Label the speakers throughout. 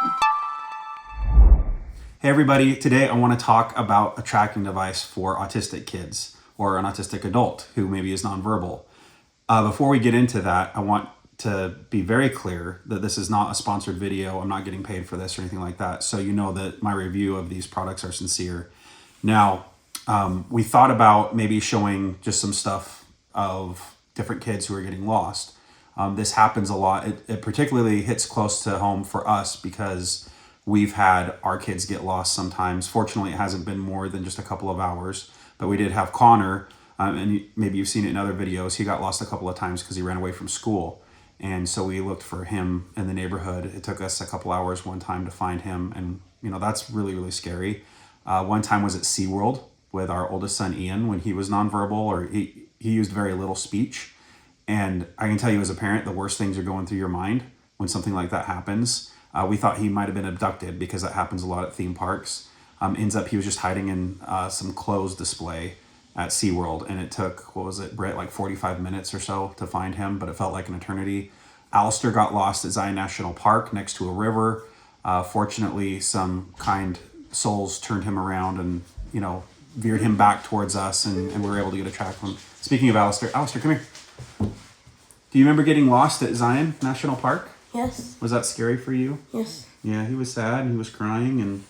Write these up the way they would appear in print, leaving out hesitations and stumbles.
Speaker 1: Hey everybody, today I want to talk about a tracking device for autistic kids or an autistic adult who maybe is nonverbal. Before we get into that, I want to be very clear that this is not a sponsored video. I'm not getting paid for this or anything like that. So you know that my review of these products are sincere. Now, we thought about maybe showing just some stuff of different kids who are getting lost. This happens a lot. It particularly hits close to home for us because we've had our kids get lost sometimes. Fortunately, it hasn't been more than just a couple of hours, but we did have Connor, and maybe you've seen it in other videos. He got lost a couple of times because he ran away from school. And so we looked for him in the neighborhood. It took us a couple hours one time to find him. And, you know, that's really, really scary. One time was at SeaWorld with our oldest son, Ian, when he was nonverbal, or he used very little speech. And I can tell you as a parent, the worst things are going through your mind when something like that happens. We thought he might have been abducted because that happens a lot at theme parks. Ends up he was just hiding in some clothes display at SeaWorld, and it took, what was it, Britt, like 45 minutes or so to find him, but it felt like an eternity. Alistair got lost at Zion National Park next to a river. Fortunately, some kind souls turned him around and, you know, veered him back towards us, and we were able to get a track of him. Speaking of Alistair, come here. Do you remember getting lost at Zion National Park?
Speaker 2: Yes.
Speaker 1: Was that scary for you?
Speaker 2: Yes.
Speaker 1: Yeah, he was sad and he was crying, and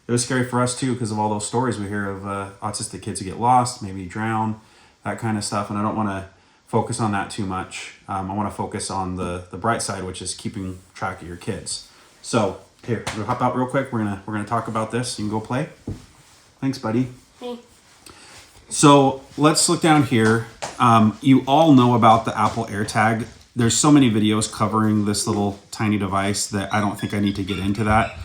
Speaker 1: it was scary for us too because of all those stories we hear of autistic kids who get lost, maybe drown, that kind of stuff. And I don't want to focus on that too much. I want to focus on the bright side, which is keeping track of your kids. So here, we'll hop out real quick. We're gonna talk about this. You can go play. Thanks, buddy.
Speaker 2: Hey.
Speaker 1: So let's look down here. You all know about the Apple AirTag. There's so many videos covering this little tiny device that I don't think I need to get into that.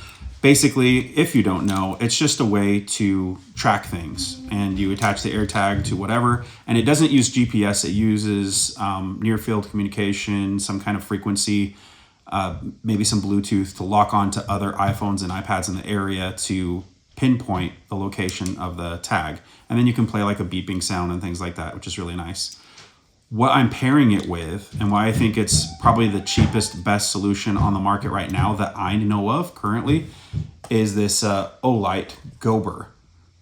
Speaker 1: Basically, if you don't know, it's just a way to track things, and you attach the AirTag to whatever, and it doesn't use GPS. It uses near field communication, some kind of frequency, maybe some Bluetooth to lock on to other iPhones and iPads in the area to pinpoint the location of the tag. And then you can play like a beeping sound and things like that, which is really nice. What I'm pairing it with, and why I think it's probably the cheapest, best solution on the market right now that I know of currently, is this Olight Gober.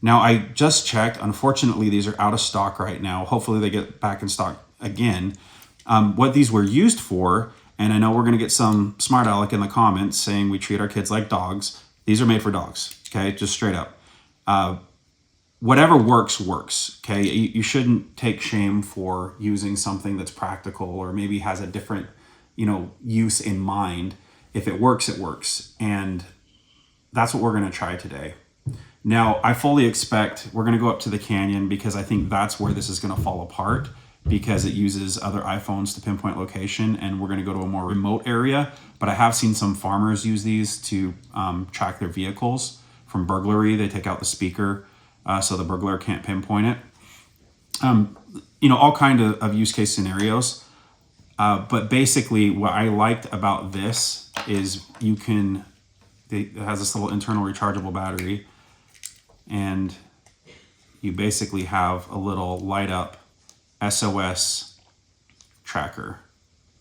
Speaker 1: Now, I just checked. Unfortunately, these are out of stock right now. Hopefully they get back in stock again. What these were used for, and I know we're going to get some smart aleck in the comments saying we treat our kids like dogs. These are made for dogs, okay? Just straight up. Whatever works, okay? You shouldn't take shame for using something that's practical or maybe has a different, use in mind. If it works, it works. And that's what we're gonna try today. Now, I fully expect we're gonna go up to the canyon because I think that's where this is gonna fall apart because it uses other iPhones to pinpoint location, and we're gonna go to a more remote area. But I have seen some farmers use these to track their vehicles from burglary. They take out the speaker so the burglar can't pinpoint it. All kind of use case scenarios. But basically what I liked about this is it has this little internal rechargeable battery, and you basically have a little light up SOS tracker.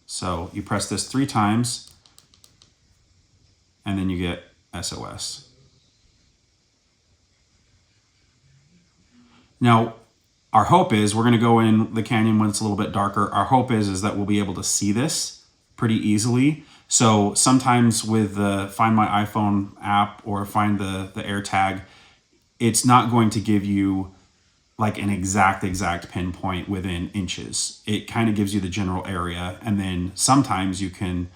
Speaker 1: So you press this 3 times and then you get SOS. Now, our hope is we're going to go in the canyon when it's a little bit darker. Our hope is that we'll be able to see this pretty easily. So sometimes with the Find My iPhone app or Find the AirTag, it's not going to give you like an exact pinpoint within inches. It kind of gives you the general area. And then sometimes you can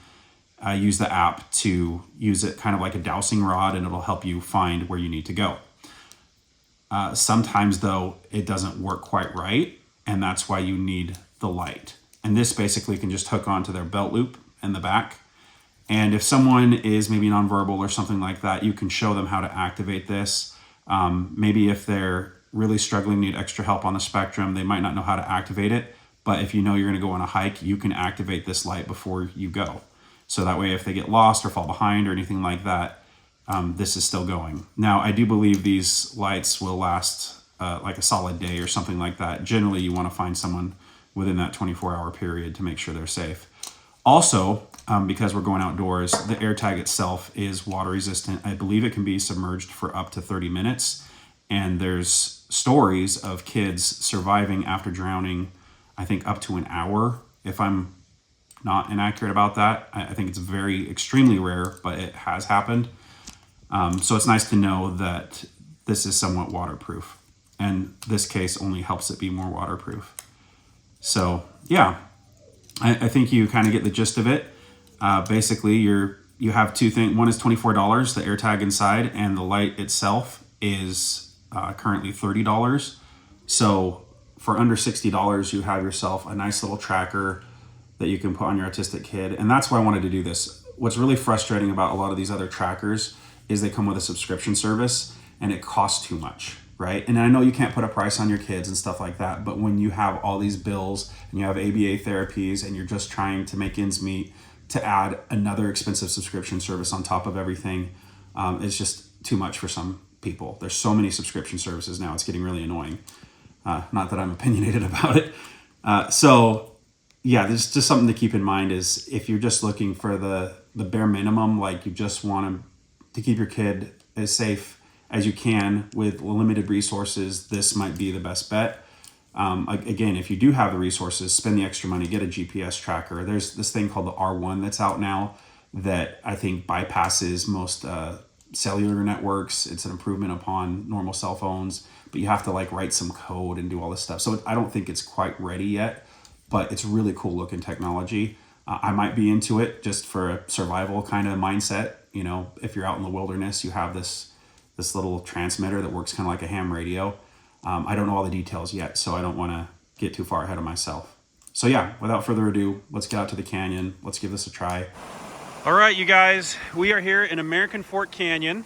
Speaker 1: use the app to use it kind of like a dowsing rod, and it'll help you find where you need to go. Sometimes, though, it doesn't work quite right, and that's why you need the light. And this basically can just hook onto their belt loop in the back. And if someone is maybe nonverbal or something like that, you can show them how to activate this. Maybe if they're really struggling, need extra help on the spectrum, they might not know how to activate it. But if you know you're going to go on a hike, you can activate this light before you go. So that way, if they get lost or fall behind or anything like that, this is still going. Now, I do believe these lights will last like a solid day or something like that. Generally, you want to find someone within that 24-hour period to make sure they're safe. Also, because we're going outdoors. The AirTag itself is water resistant. I believe it can be submerged for up to 30 minutes. And there's stories of kids surviving after drowning, I think up to an hour, if I'm not inaccurate about that. I think it's very extremely rare, but it has happened. So it's nice to know that this is somewhat waterproof. And this case only helps it be more waterproof. So yeah, I think you kind of get the gist of it. Basically, you have two things. One is $24, the AirTag inside, and the light itself is currently $30. So for under $60, you have yourself a nice little tracker that you can put on your autistic kid. And that's why I wanted to do this. What's really frustrating about a lot of these other trackers is they come with a subscription service and it costs too much, right? And I know you can't put a price on your kids and stuff like that, but when you have all these bills and you have ABA therapies and you're just trying to make ends meet, to add another expensive subscription service on top of everything, it's just too much for some people. There's so many subscription services now, it's getting really annoying. Not that I'm opinionated about it. So yeah, there's just something to keep in mind is if you're just looking for the bare minimum, like you just want to keep your kid as safe as you can with limited resources, this might be the best bet. Again, if you do have the resources, spend the extra money, get a GPS tracker. There's this thing called the R1 that's out now that I think bypasses most cellular networks. It's an improvement upon normal cell phones, but you have to like write some code and do all this stuff. So I don't think it's quite ready yet, but it's really cool looking technology. I might be into it just for a survival kind of mindset. You know, if you're out in the wilderness, you have this little transmitter that works kind of like a ham radio. I don't know all the details yet, so I don't want to get too far ahead of myself. So yeah, without further ado, let's get out to the canyon. Let's give this a try. All right, you guys, we are here in American Fork Canyon.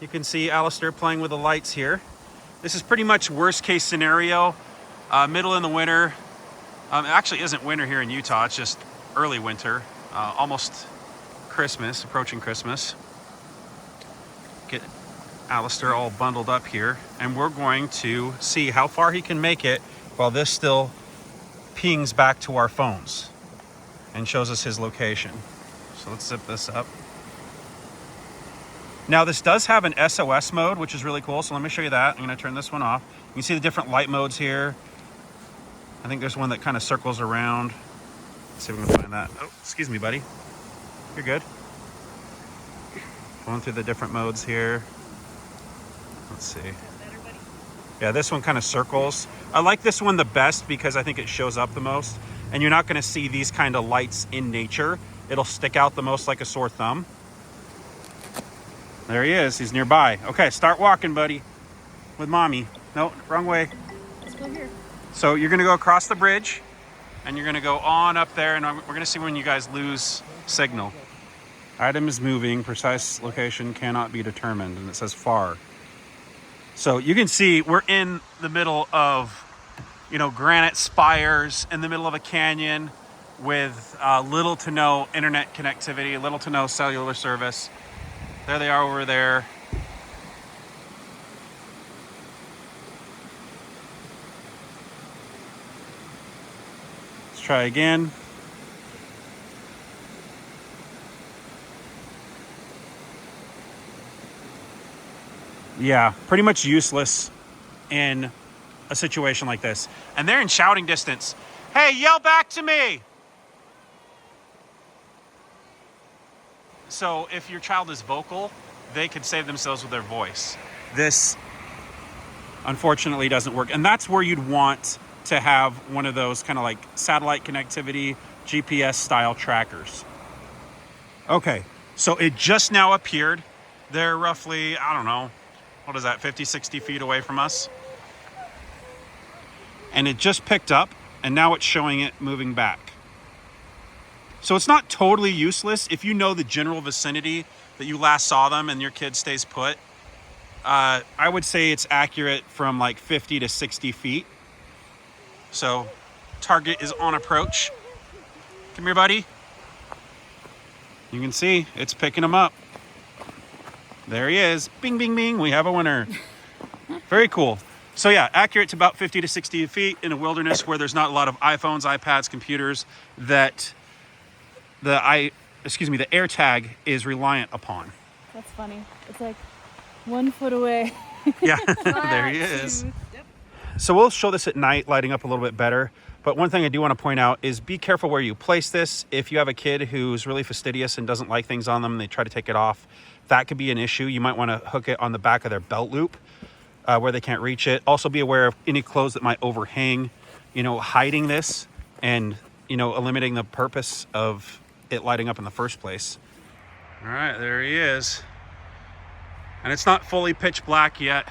Speaker 1: You can see Alistair playing with the lights here. This is pretty much worst case scenario, middle in the winter. It actually isn't winter here in Utah, it's just early winter, almost Christmas, approaching Christmas. Get Alistair all bundled up here, and we're going to see how far he can make it while this still pings back to our phones and shows us his location. So let's zip this up. Now this does have an SOS mode, which is really cool. So let me show you that. I'm going to turn this one off. You can see the different light modes here. I think there's one that kind of circles around. Let's see if we can find that. Oh, excuse me, buddy. You're good. Going through the different modes here. Let's see. Yeah, this one kind of circles. I like this one the best because I think it shows up the most. And you're not going to see these kind of lights in nature. It'll stick out the most like a sore thumb. There he is. He's nearby. Okay, start walking, buddy. With mommy. No, wrong way.
Speaker 2: Let's go here.
Speaker 1: So you're going to go across the bridge. And you're going to go on up there. And we're going to see when you guys lose signal. Item is moving. Precise location cannot be determined. And it says far. So you can see we're in the middle of, granite spires in the middle of a canyon with little to no internet connectivity, little to no cellular service. There they are over there. Let's try again. Yeah, pretty much useless in a situation like this. And they're in shouting distance. Hey, yell back to me! So if your child is vocal, they could save themselves with their voice. This, unfortunately, doesn't work. And that's where you'd want to have one of those kind of like satellite connectivity, GPS style trackers. Okay, so it just now appeared. They're roughly, I don't know, what is that, 50, 60 feet away from us? And it just picked up, and now it's showing it moving back. So it's not totally useless if you know the general vicinity that you last saw them and your kid stays put. I would say it's accurate from like 50 to 60 feet. So target is on approach. Come here, buddy. You can see it's picking them up. There he is. Bing, bing, bing. We have a winner. Very cool. So yeah, accurate to about 50 to 60 feet in a wilderness where there's not a lot of iPhones, iPads, computers that the air tag is reliant upon.
Speaker 2: That's funny. It's like 1 foot away.
Speaker 1: Yeah, there he is. So we'll show this at night, lighting up a little bit better. But one thing I do want to point out is be careful where you place this. If you have a kid who's really fastidious and doesn't like things on them, they try to take it off, that could be an issue. You might want to hook it on the back of their belt loop where they can't reach it. Also be aware of any clothes that might overhang, hiding this and, eliminating the purpose of it lighting up in the first place. All right, there he is. And it's not fully pitch black yet,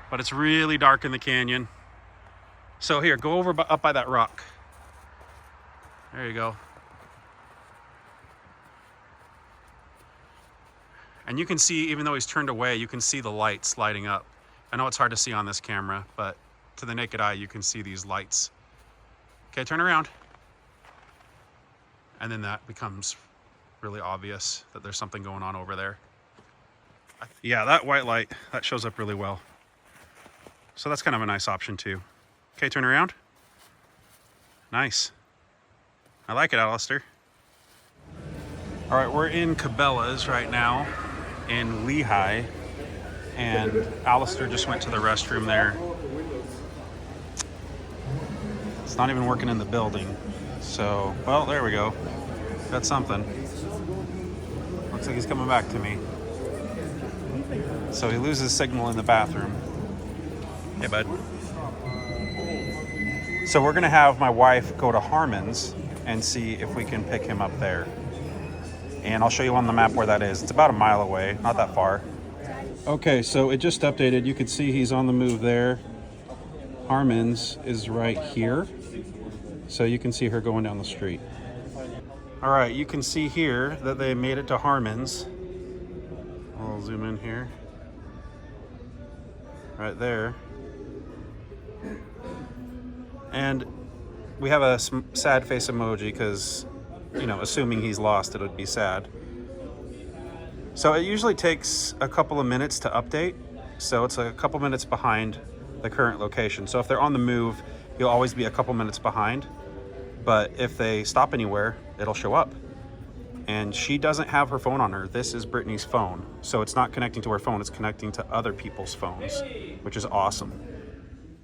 Speaker 1: but it's really dark in the canyon. So here, go over up by that rock. There you go. And you can see, even though he's turned away, you can see the lights lighting up. I know it's hard to see on this camera, but to the naked eye, you can see these lights. Okay, turn around. And then that becomes really obvious that there's something going on over there. Yeah, that white light, that shows up really well. So that's kind of a nice option too. Okay, turn around. Nice. I like it, Alistair. All right, we're in Cabela's right now in Lehigh, and Alistair just went to the restroom there. It's not even working in the building. So, well, there we go. Got something. Looks like he's coming back to me. So he loses signal in the bathroom. Hey, bud. So we're gonna have my wife go to Harmon's and see if we can pick him up there. And I'll show you on the map where that is. It's about a mile away, not that far. Okay, so it just updated. You can see he's on the move there. Harmon's is right here. So you can see her going down the street. All right, you can see here that they made it to Harmon's. I'll zoom in here. Right there. And we have a sad face emoji because, assuming he's lost, it would be sad. So it usually takes a couple of minutes to update. So it's a couple minutes behind the current location. So if they're on the move, you'll always be a couple minutes behind. But if they stop anywhere, it'll show up. And she doesn't have her phone on her. This is Brittany's phone. So it's not connecting to her phone, it's connecting to other people's phones, which is awesome.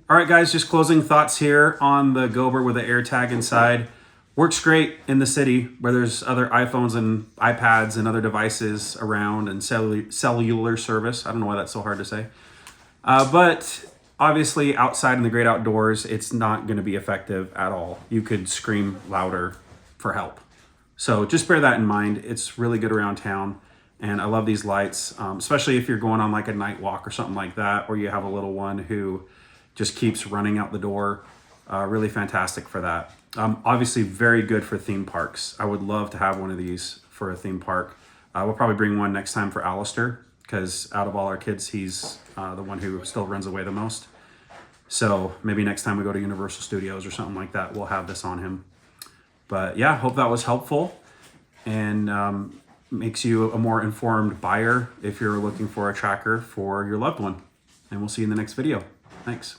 Speaker 1: All right, guys, just closing thoughts here on the Gober with the AirTag inside. Works great in the city where there's other iPhones and iPads and other devices around and cellular service. I don't know why that's so hard to say. But obviously outside in the great outdoors, it's not going to be effective at all. You could scream louder for help. So just bear that in mind. It's really good around town. And I love these lights, especially if you're going on like a night walk or something like that, or you have a little one who just keeps running out the door. Really fantastic for that. Obviously very good for theme parks. I would love to have one of these for a theme park. We'll probably bring one next time for Alistair, because out of all our kids, he's the one who still runs away the most. So maybe next time we go to Universal Studios or something like that, we'll have this on him. But yeah, hope that was helpful and makes you a more informed buyer if you're looking for a tracker for your loved one. And we'll see you in the next video. Thanks.